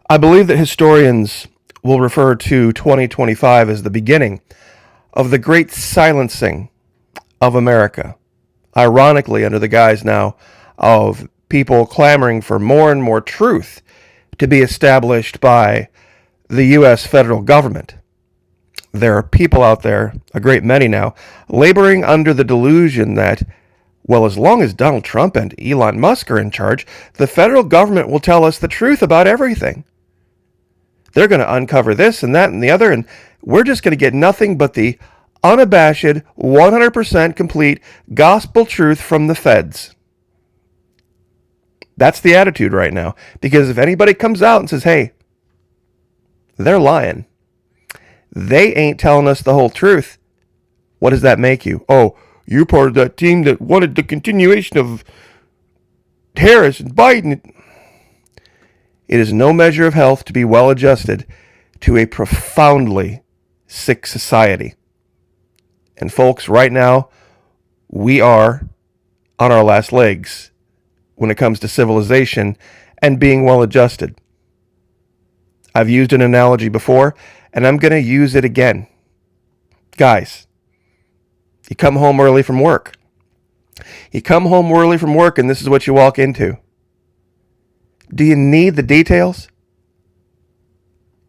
I believe that historians will refer to 2025 as the beginning of the great silencing of America. Ironically, under the guise now of people clamoring for more and more truth to be established by the U.S. federal government. There are people out there, a great many now, laboring under the delusion that, well, as long as Donald Trump and Elon Musk are in charge, the federal government will tell us the truth about everything. They're going to uncover this and that and the other, and we're just going to get nothing but the unabashed, 100% complete gospel truth from the feds. That's the attitude right now. Because if anybody comes out and says, hey, they're lying, they ain't telling us the whole truth, what does that make you? Oh, you're part of that team that wanted the continuation of Harris and Biden. It is no measure of health to be well adjusted to a profoundly sick society. And folks, right now, we are on our last legs when it comes to civilization and being well adjusted. I've used an analogy before, and I'm going to use it again. Guys, you come home early from work. You come home early from work, and this is what you walk into. Do you need the details?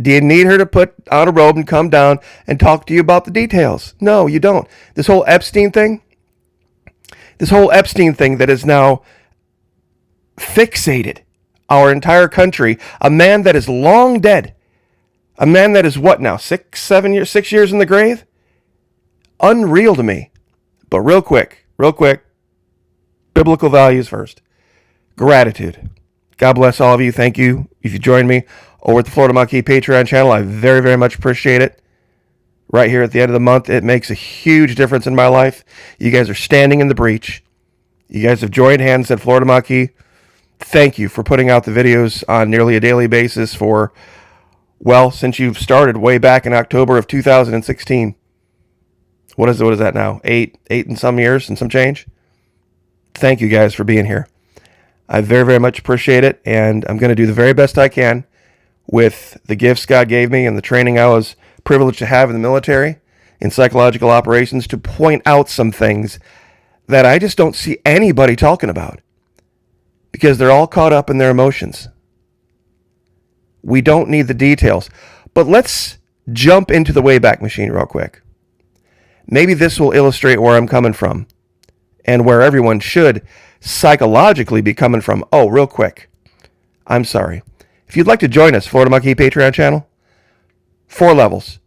Do you need her to put on a robe and come down and talk to you about the details? No, you don't. This whole Epstein thing that is now fixated our entire country, a man that is long dead, a man that is what now, 6 years in the grave? Unreal to me. But real quick, biblical values first. Gratitude. God bless all of you. Thank you if you joined me over at the Florida Monkey Patreon channel. I very, very much appreciate it. Right here at the end of the month, it makes a huge difference in my life. You guys are standing in the breach. You guys have joined hands at Florida Monkey. Thank you for putting out the videos on nearly a daily basis for, well, since you've started way back in October of 2016. What is that now? Eight and some years and some change? Thank you guys for being here. I very, very much appreciate it, and I'm going to do the very best I can with the gifts God gave me and the training I was privileged to have in the military, in psychological operations, to point out some things that I just don't see anybody talking about because they're all caught up in their emotions. We don't need the details, but let's jump into the Wayback Machine real quick. Maybe this will illustrate where I'm coming from and where everyone should psychologically be coming from. Oh, real quick. I'm sorry. If you'd like to join us, Florida Monkey Patreon channel, 4 levels.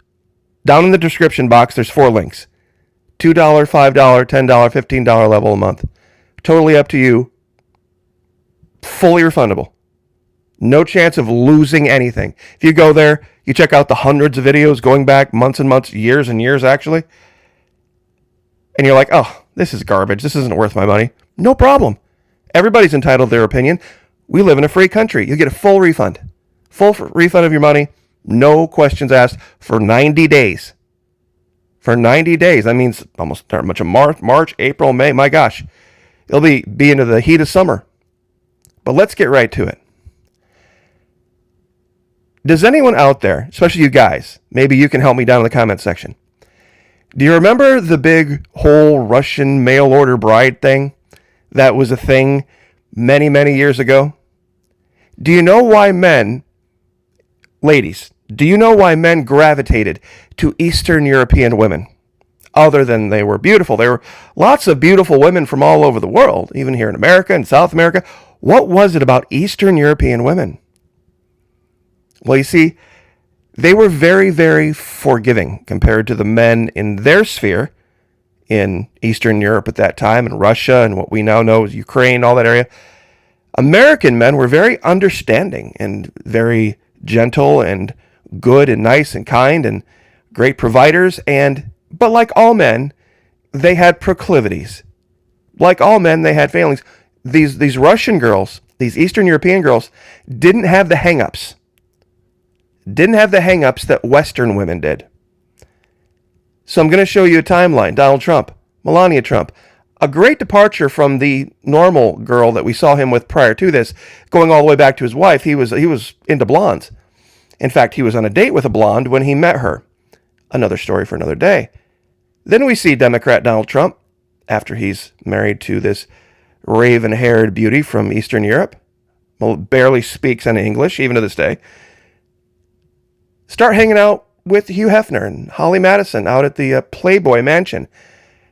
Down in the description box, there's 4 links. $2, $5, $10, $15 level a month. Totally up to you. Fully refundable. No chance of losing anything. If you go there, you check out the hundreds of videos going back months and months, years and years actually, and you're like, oh, this is garbage. This isn't worth my money. No problem. Everybody's entitled to their opinion. We live in a free country. You get a full refund. Full refund of your money. No questions asked for 90 days. For 90 days. That means almost not much of March, April, May. My gosh. It'll be into the heat of summer. But let's get right to it. Does anyone out there, especially you guys, maybe you can help me down in the comment section. Do you remember the big whole Russian mail order bride thing that was a thing many, many years ago? Do you know why ladies, do you know why men gravitated to Eastern European women? Other than they were beautiful. There were lots of beautiful women from all over the world, even here in America and South America. What was it about Eastern European women? Well, you see, they were very, very forgiving compared to the men in their sphere in Eastern Europe at that time, and Russia, and what we now know as Ukraine, all that area. American men were very understanding and very gentle and good and nice and kind and great providers. But like all men, they had proclivities. Like all men, they had failings. These Russian girls, these Eastern European girls, didn't have the hang-ups. Didn't have the hang-ups that Western women did. So I'm going to show you a timeline. Donald Trump, Melania Trump, A great departure from the normal girl that we saw him with prior to this, going all the way back to his wife. He was into blondes. In fact, he was on a date with a blonde when he met her. Another story for another day. Then we see Democrat Donald Trump, after he's married to this raven-haired beauty from Eastern Europe, well, barely speaks any English, even to this day, start hanging out with Hugh Hefner and Holly Madison out at the Playboy Mansion.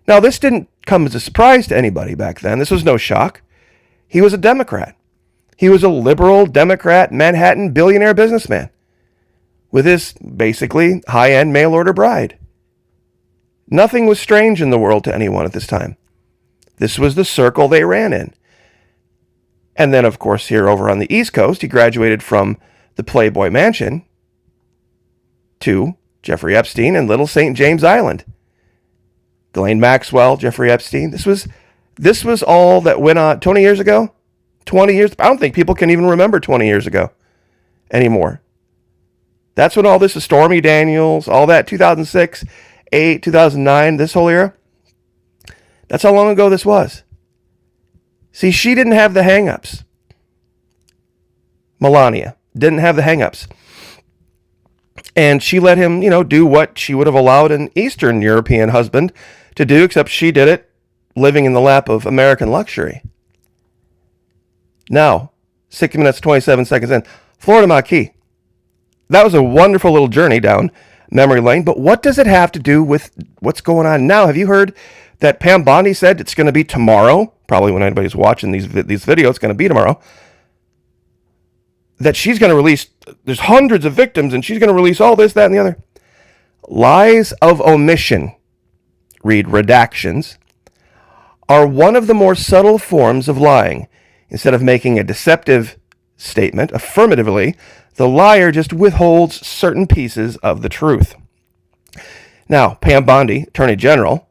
Now, this didn't come as a surprise to anybody back then. This was no shock. He was a Democrat. He was a liberal Democrat, Manhattan billionaire businessman with his basically high-end mail-order bride. Nothing was strange in the world to anyone at this time. This was the circle they ran in. And then, of course, here over on the East Coast, he graduated from the Playboy Mansion to Jeffrey Epstein and Little St. James Island. Ghislaine Maxwell, Jeffrey Epstein. This was all that went on 20 years ago. 20 years. I don't think people can even remember 20 years ago anymore. That's when all this is Stormy Daniels, all that 2006, 8, 2009, this whole era. That's how long ago this was. See, she didn't have the hang-ups. Melania didn't have the hang-ups. And she let him, do what she would have allowed an Eastern European husband to do, except she did it living in the lap of American luxury. Now, 60 minutes, 27 seconds in, Florida Marquis. That was a wonderful little journey down memory lane, but what does it have to do with what's going on now? Have you heard that Pam Bondi said it's going to be tomorrow? Probably when anybody's watching these videos, it's going to be tomorrow. That she's going to release, there's hundreds of victims, and she's going to release all this, that, and the other. Lies of omission, read redactions, are one of the more subtle forms of lying. Instead of making a deceptive statement affirmatively, the liar just withholds certain pieces of the truth. Now, Pam Bondi, Attorney General,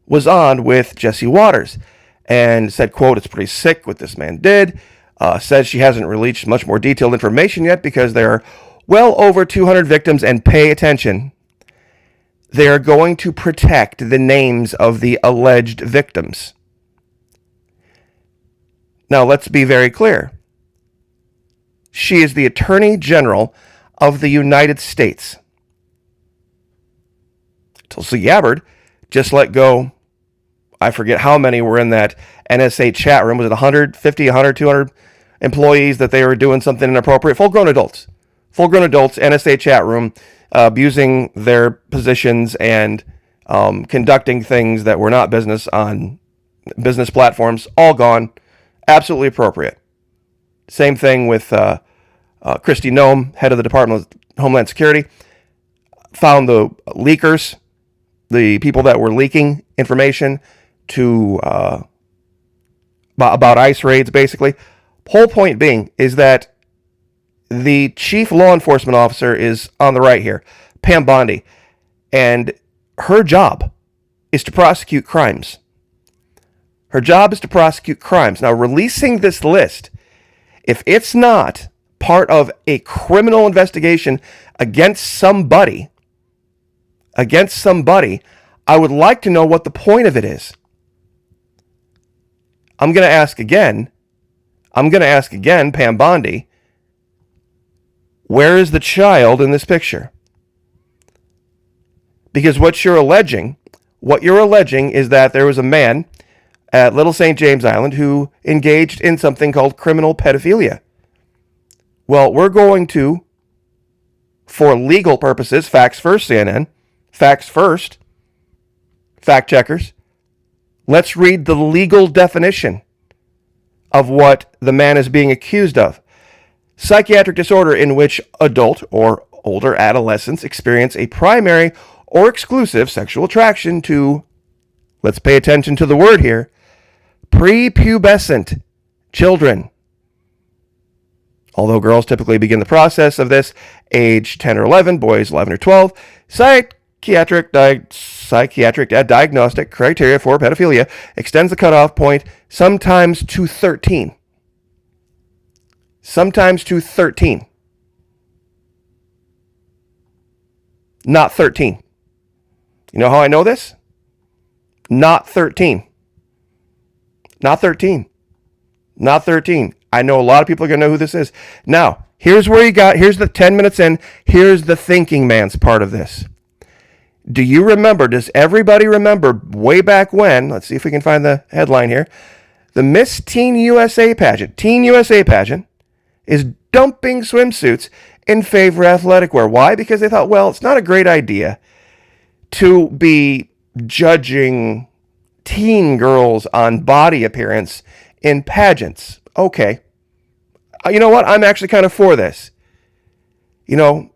was on with Jesse Waters and said, quote, "It's pretty sick what this man did." Says she hasn't released much more detailed information yet because there are well over 200 victims, and pay attention. They are going to protect the names of the alleged victims. Now, let's be very clear. She is the Attorney General of the United States. Tulsi Gabbard just let go. I forget how many were in that NSA chat room. Was it 150, 100, 200 employees that they were doing something inappropriate? Full-grown adults, NSA chat room, abusing their positions and conducting things that were not business on business platforms. All gone. Absolutely appropriate. Same thing with Kristi Noem, head of the Department of Homeland Security. Found the leakers, the people that were leaking information to about ICE raids, basically. Whole point being is that the chief law enforcement officer is on the right here, Pam Bondi, and her job is to prosecute crimes. Her job is to prosecute crimes. Now, releasing this list, if it's not part of a criminal investigation against somebody, I would like to know what the point of it is. I'm going to ask again, Pam Bondi, where is the child in this picture? Because what you're alleging is that there was a man at Little St. James Island who engaged in something called criminal pedophilia. Well, we're going to, for legal purposes, facts first, CNN, facts first, fact checkers, let's read the legal definition of what the man is being accused of. Psychiatric disorder in which adult or older adolescents experience a primary or exclusive sexual attraction to, let's pay attention to the word here, prepubescent children. Although girls typically begin the process of this age 10 or 11, boys 11 or 12, psychiatric diagnostic criteria for pedophilia extends the cutoff point sometimes to 13. Not 13. You know how I know this? Not 13. Not 13. Not 13. I know a lot of people are going to know who this is. Now, here's the 10 minutes in, here's the thinking man's part of this. Do you remember, does everybody remember way back when, let's see if we can find the headline here, the Miss Teen USA pageant is dumping swimsuits in favor of athletic wear. Why? Because they thought, well, it's not a great idea to be judging teen girls on body appearance in pageants. Okay. You know what? I'm actually kind of for this.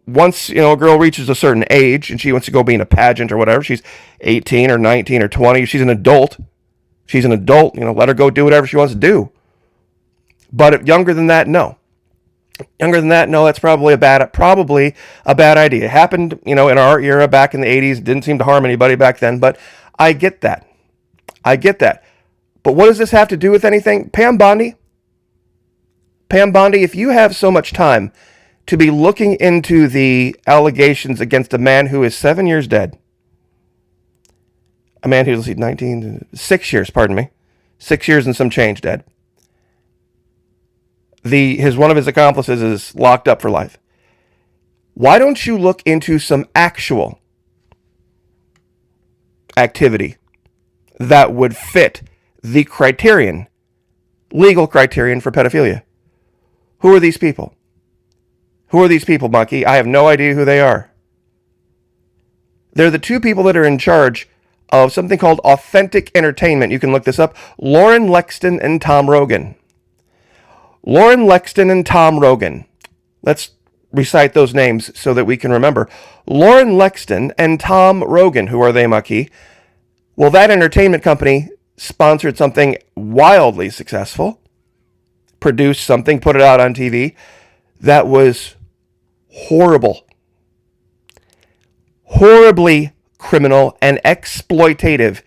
Once, a girl reaches a certain age and she wants to go be in a pageant or whatever, she's 18 or 19 or 20, she's an adult. Let her go do whatever she wants to do. But if younger than that, no. That's probably a bad idea. It happened, in our era back in the 80s. It didn't seem to harm anybody back then, but I get that. But what does this have to do with anything? Pam Bondi, if you have so much time to be looking into the allegations against a man who is 7 years dead, a man who's 6 years, 6 years and some change dead. One of his accomplices is locked up for life. Why don't you look into some actual activity that would fit the legal criterion for pedophilia? Who are these people? Monkey? I have no idea who they are. They're the two people that are in charge of something called Authentic Entertainment. You can look this up. Lauren Lexton and Tom Rogan. Let's recite those names so that we can remember. Lauren Lexton and Tom Rogan. Who are they, Mucky? Well, that entertainment company sponsored something wildly successful, produced something, put it out on TV that was horribly criminal and exploitative.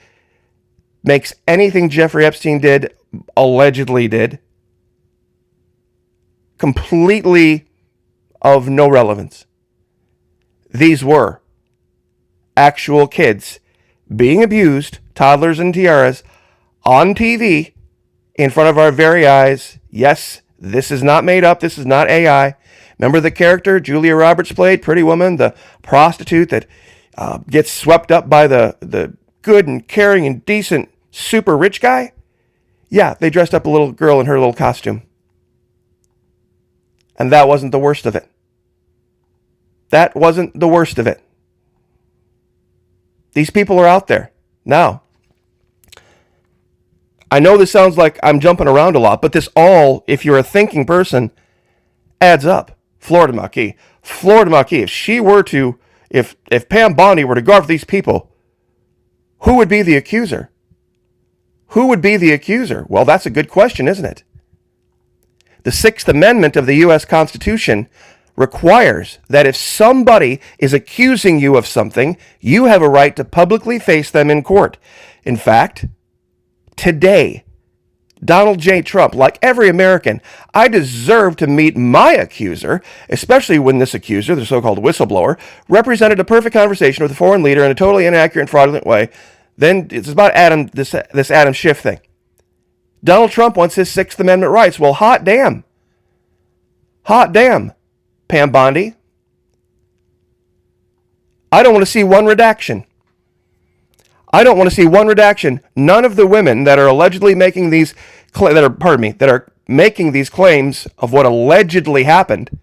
Makes anything Jeffrey Epstein allegedly did, completely of no relevance. These were actual kids being abused, toddlers and tiaras, on TV in front of our very eyes. Yes, this is not made up. This is not AI. Remember the character Julia Roberts played, Pretty Woman, the prostitute that gets swept up by the good and caring and decent super rich guy? Yeah, they dressed up a little girl in her little costume. And that wasn't the worst of it. These people are out there. Now, I know this sounds like I'm jumping around a lot, but this all, if you're a thinking person, adds up. Florida Maquis, if Pam Bondi were to go after these people, who would be the accuser? Well, that's a good question, isn't it? The Sixth Amendment of the U.S. Constitution requires that if somebody is accusing you of something, you have a right to publicly face them in court. In fact, today, Donald J. Trump, like every American, I deserve to meet my accuser, especially when this accuser, the so-called whistleblower, represented a perfect conversation with a foreign leader in a totally inaccurate and fraudulent way. Then it's about this Adam Schiff thing. Donald Trump wants his Sixth Amendment rights. Well, hot damn, Pam Bondi. I don't want to see one redaction. None of the women that are allegedly making these that are making these claims of what allegedly happened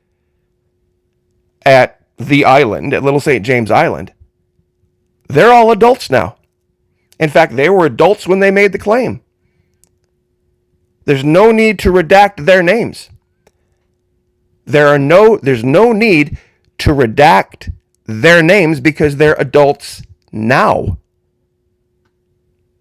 at the island, at Little St. James Island, they're all adults now. In fact, they were adults when they made the claim. There's no need to redact their names. There's no need to redact their names because they're adults now.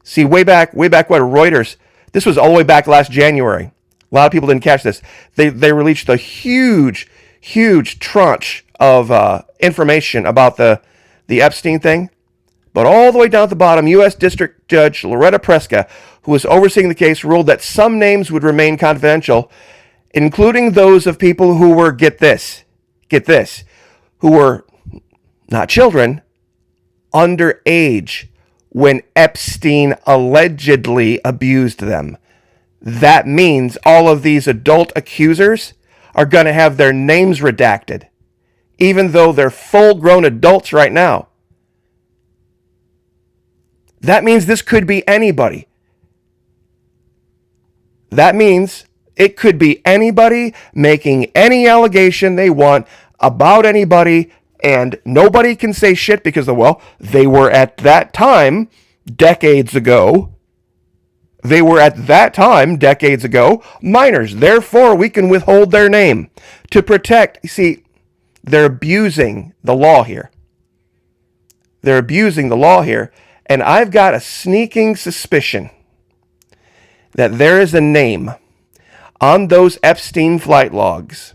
See, way back what Reuters, this was all the way back last January. A lot of people didn't catch this. They released a huge tranche of information about the Epstein thing. But all the way down at the bottom, U.S. District Judge Loretta Preska, who was overseeing the case, ruled that some names would remain confidential, including those of people who were, get this, who were not children, underage when Epstein allegedly abused them. that means all of these adult accusers are going to have their names redacted, even though they're full-grown adults right now. That means this could be anybody. That means it could be anybody making any allegation they want about anybody, and nobody can say shit because, well, they were at that time decades ago. They were at that time decades ago minors. Therefore, we can withhold their name to protect. You see, they're abusing the law here. They're abusing the law here. And I've got a sneaking suspicion that there is a name on those Epstein flight logs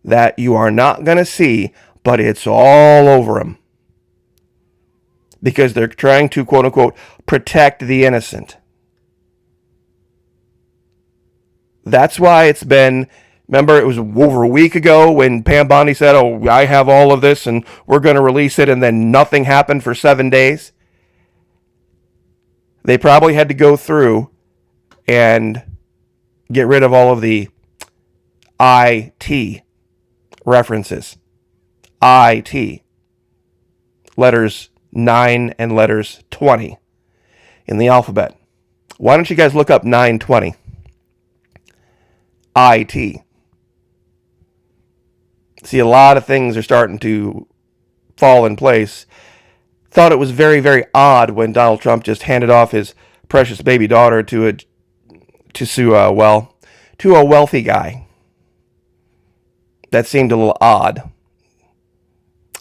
that you are not going to see, but it's all over them. Because they're trying to, quote unquote, protect the innocent. That's why it's been, remember, it was over a week ago when Pam Bondi said, oh, I have all of this and we're going to release it, and then nothing happened for 7 days. They probably had to go through and get rid of all of the IT references. IT. Letters 9 and letters 20 in the alphabet. Why don't you guys look up 920? IT. See, a lot of things are starting to fall in place. Thought it was very, very odd when Donald Trump just handed off his precious baby daughter to a wealthy guy. That seemed a little odd.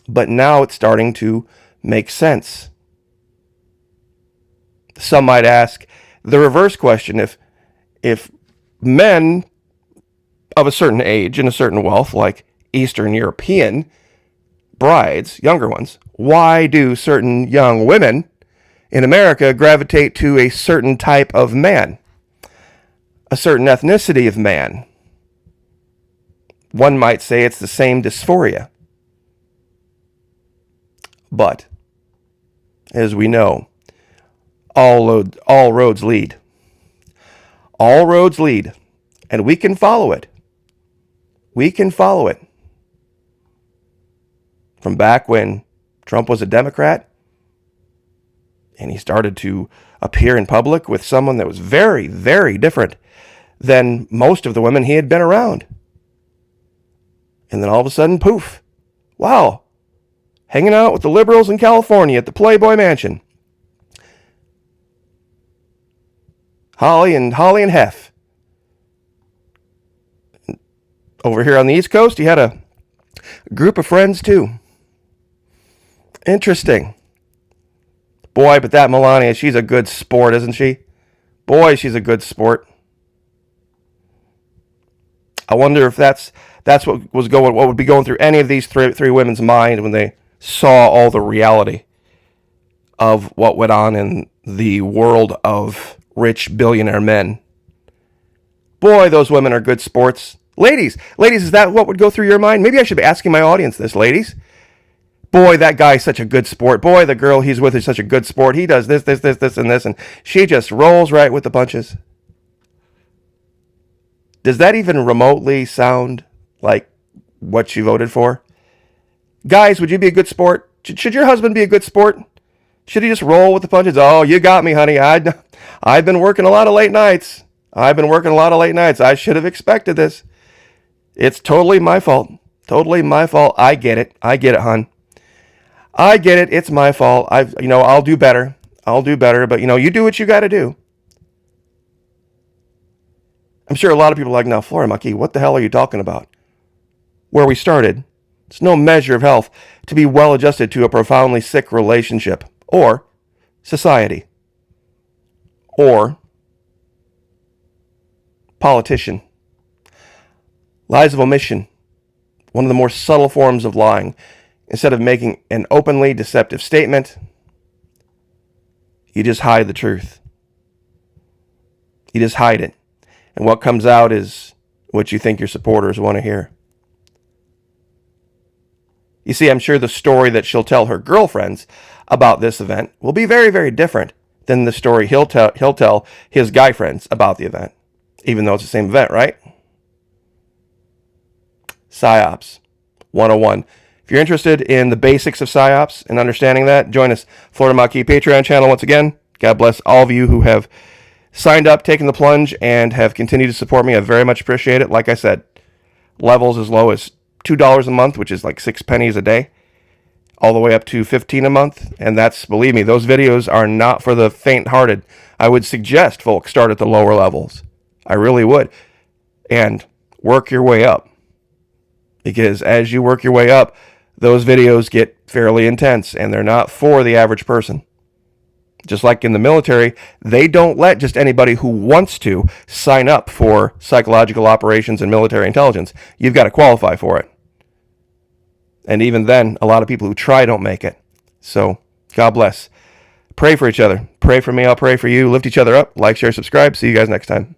But now it's starting to make sense. Some might ask the reverse question: if men of a certain age and a certain wealth, like Eastern European brides, younger ones, why do certain young women in America gravitate to a certain type of man, a certain ethnicity of man? One might say it's the same dysphoria. But, as we know, all roads lead. All roads lead, and we can follow it. We can follow it. From back when Trump was a Democrat, and he started to appear in public with someone that was very, very different than most of the women he had been around. And then all of a sudden, poof, wow, hanging out with the liberals in California at the Playboy Mansion. Holly and Hef. Over here on the East Coast, he had a group of friends too. Interesting. Boy, but that Melania, she's a good sport, isn't she? Boy, she's a good sport. I wonder if that's what would be going through any of these three women's mind when they saw all the reality of what went on in the world of rich billionaire men. Boy, those women are good sports. Ladies, is that what would go through your mind? Maybe I should be asking my audience this, ladies. Boy, that guy's such a good sport. Boy, the girl he's with is such a good sport. He does this, and this, and she just rolls right with the punches. Does that even remotely sound like what you voted for? Guys, would you be a good sport? Should your husband be a good sport? Should he just roll with the punches? Oh, you got me, honey. I've been working a lot of late nights. I should have expected this. It's totally my fault. Totally my fault. I get it, hon. I get it. It's my fault. I'll do better. But, you do what you got to do. I'm sure a lot of people are like, now, Flora Maki, what the hell are you talking about? Where we started, it's no measure of health to be well adjusted to a profoundly sick relationship or society or politician. Lies of omission, one of the more subtle forms of lying. Instead of making an openly deceptive statement, you just hide the truth. You just hide it. And what comes out is what you think your supporters want to hear. You see, I'm sure the story that she'll tell her girlfriends about this event will be very, very different than the story he'll tell his guy friends about the event. even though it's the same event, right? PsyOps 101. If you're interested in the basics of PsyOps and understanding that, join us. Florida Maquis Patreon channel once again. God bless all of you who have signed up, taken the plunge, and have continued to support me. I very much appreciate it. Like I said, levels as low as $2 a month, which is like 6 pennies a day, all the way up to $15 a month. And that's, believe me, those videos are not for the faint-hearted. I would suggest folks start at the lower levels. I really would. And work your way up. Because as you work your way up, those videos get fairly intense, and they're not for the average person. Just like in the military, they don't let just anybody who wants to sign up for psychological operations and military intelligence. You've got to qualify for it. And even then, a lot of people who try don't make it. So, God bless. Pray for each other. Pray for me, I'll pray for you. Lift each other up. Like, share, subscribe. See you guys next time.